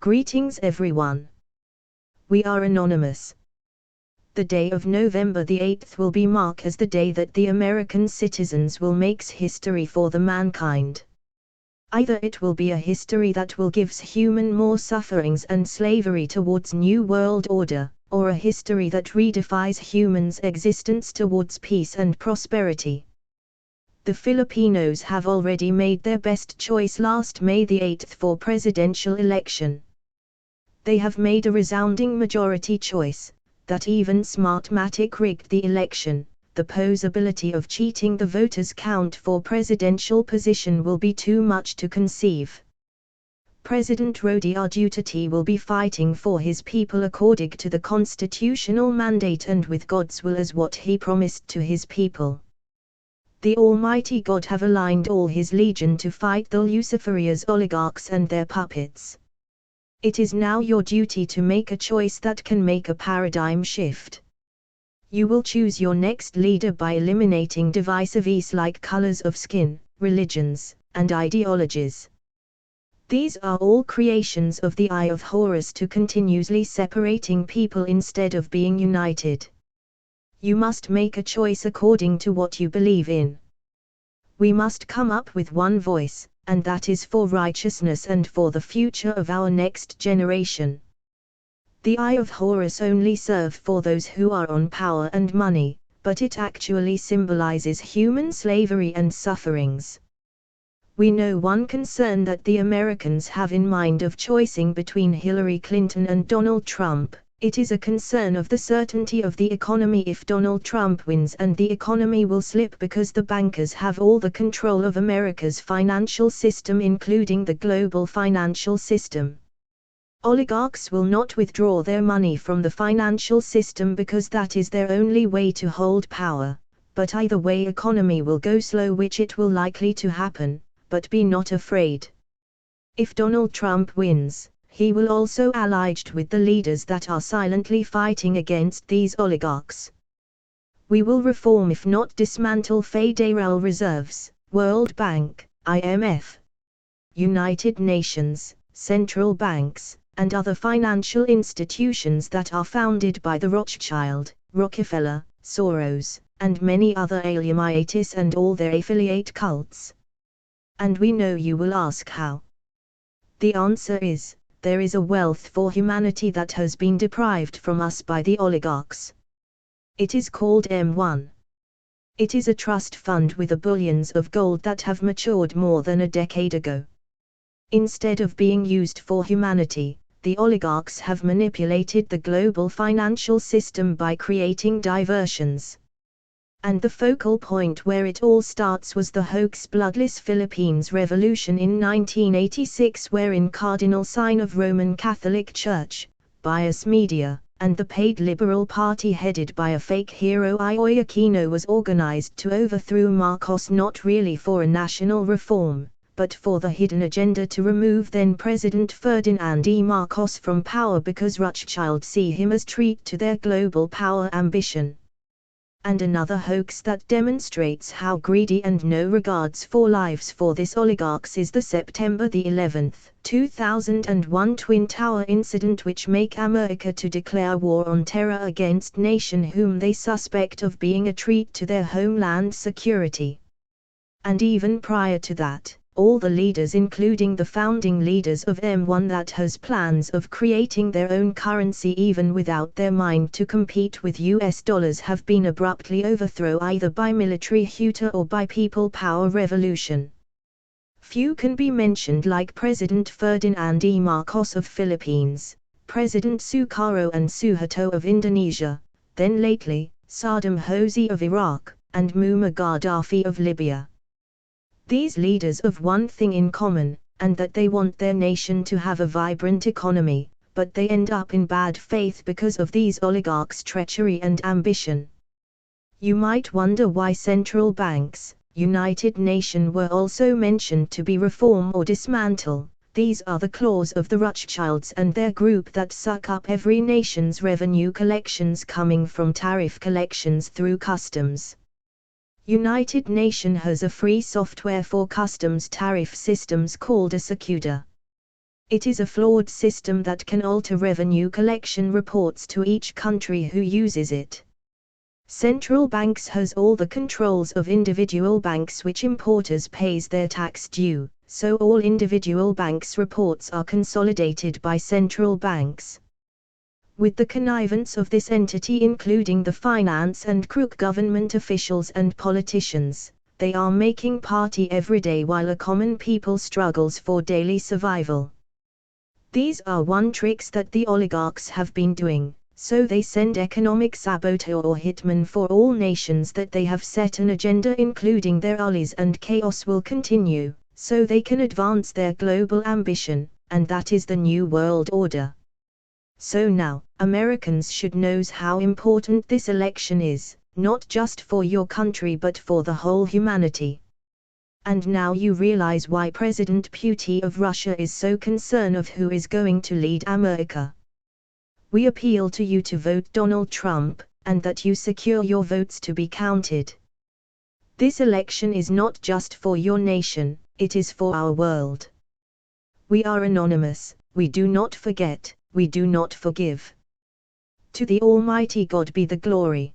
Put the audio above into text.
Greetings everyone. We are anonymous. The day of November the 8th will be marked as the day that the American citizens will make history for the mankind. Either it will be a history that will gives human more sufferings and slavery towards new world order, or a history that redefines humans' existence towards peace and prosperity. The Filipinos have already made their best choice last May the 8th for presidential election. They have made a resounding majority choice, that even Smartmatic rigged the election. The possibility of cheating the voters' count for presidential position will be too much to conceive. President Rodi Duterte will be fighting for his people according to the constitutional mandate and with God's will as what he promised to his people. The Almighty God have aligned all his legion to fight the Luciferian oligarchs and their puppets. It is now your duty to make a choice that can make a paradigm shift. You will choose your next leader by eliminating divisiveness like colors of skin, religions, and ideologies. These are all creations of the eye of Horus to continuously separating people instead of being united. You must make a choice according to what you believe in. We must come up with one voice, and that is for righteousness and for the future of our next generation. The eye of Horus only serves for those who are on power and money, but it actually symbolizes human slavery and sufferings. We know one concern that the Americans have in mind of choosing between Hillary Clinton and Donald Trump. It is a concern of the certainty of the economy if Donald Trump wins, and the economy will slip because the bankers have all the control of America's financial system, including the global financial system. Oligarchs will not withdraw their money from the financial system because that is their only way to hold power, but either way economy will go slow, which it will likely to happen, but be not afraid. If Donald Trump wins, he will also allied with the leaders that are silently fighting against these oligarchs. We will reform if not dismantle Federal Reserves, World Bank, IMF, United Nations, central banks, and other financial institutions that are founded by the Rothschild, Rockefeller, Soros, and many other Illuminatis and all their affiliate cults. And we know you will ask how. The answer is, there is a wealth for humanity that has been deprived from us by the oligarchs. It is called M1. It is a trust fund with billions of gold that have matured more than a decade ago. Instead of being used for humanity, the oligarchs have manipulated the global financial system by creating diversions. And the focal point where it all starts was the hoax bloodless Philippines Revolution in 1986, wherein Cardinal Sign of Roman Catholic Church, bias media, and the paid Liberal Party headed by a fake hero Ioy Aquino was organized to overthrow Marcos, not really for a national reform, but for the hidden agenda to remove then President Ferdinand E. Marcos from power because Rothschild see him as threat to their global power ambition. And another hoax that demonstrates how greedy and no regards for lives for this oligarchs is the September the 11th, 2001 Twin Tower incident, which make America to declare war on terror against nation whom they suspect of being a threat to their homeland security. And even prior to that, all the leaders including the founding leaders of M1 that has plans of creating their own currency even without their mind to compete with US dollars have been abruptly overthrown either by military junta or by people power revolution. Few can be mentioned like President Ferdinand E. Marcos of Philippines, President Sukarno and Suharto of Indonesia, then lately, Saddam Hussein of Iraq, and Muammar Gaddafi of Libya. These leaders have one thing in common, and that they want their nation to have a vibrant economy, but they end up in bad faith because of these oligarchs' treachery and ambition. You might wonder why central banks, United Nations were also mentioned to be reform or dismantle. These are the claws of the Rothschilds and their group that suck up every nation's revenue collections coming from tariff collections through customs. United Nations has a free software for customs tariff systems called a Secuda. It is a flawed system that can alter revenue collection reports to each country who uses it. Central banks has all the controls of individual banks which importers pays their tax due, so all individual banks' reports are consolidated by central banks. With the connivance of this entity including the finance and crook government officials and politicians, they are making party every day while a common people struggles for daily survival. These are one tricks that the oligarchs have been doing. So they send economic saboteur or hitmen for all nations that they have set an agenda including their allies, and chaos will continue, so they can advance their global ambition, and that is the New World Order. So now, Americans should know how important this election is, not just for your country but for the whole humanity. And now you realize why President Putin of Russia is so concerned of who is going to lead America. We appeal to you to vote Donald Trump, and that you secure your votes to be counted. This election is not just for your nation, it is for our world. We are anonymous, we do not forget, we do not forgive. To the Almighty God be the glory.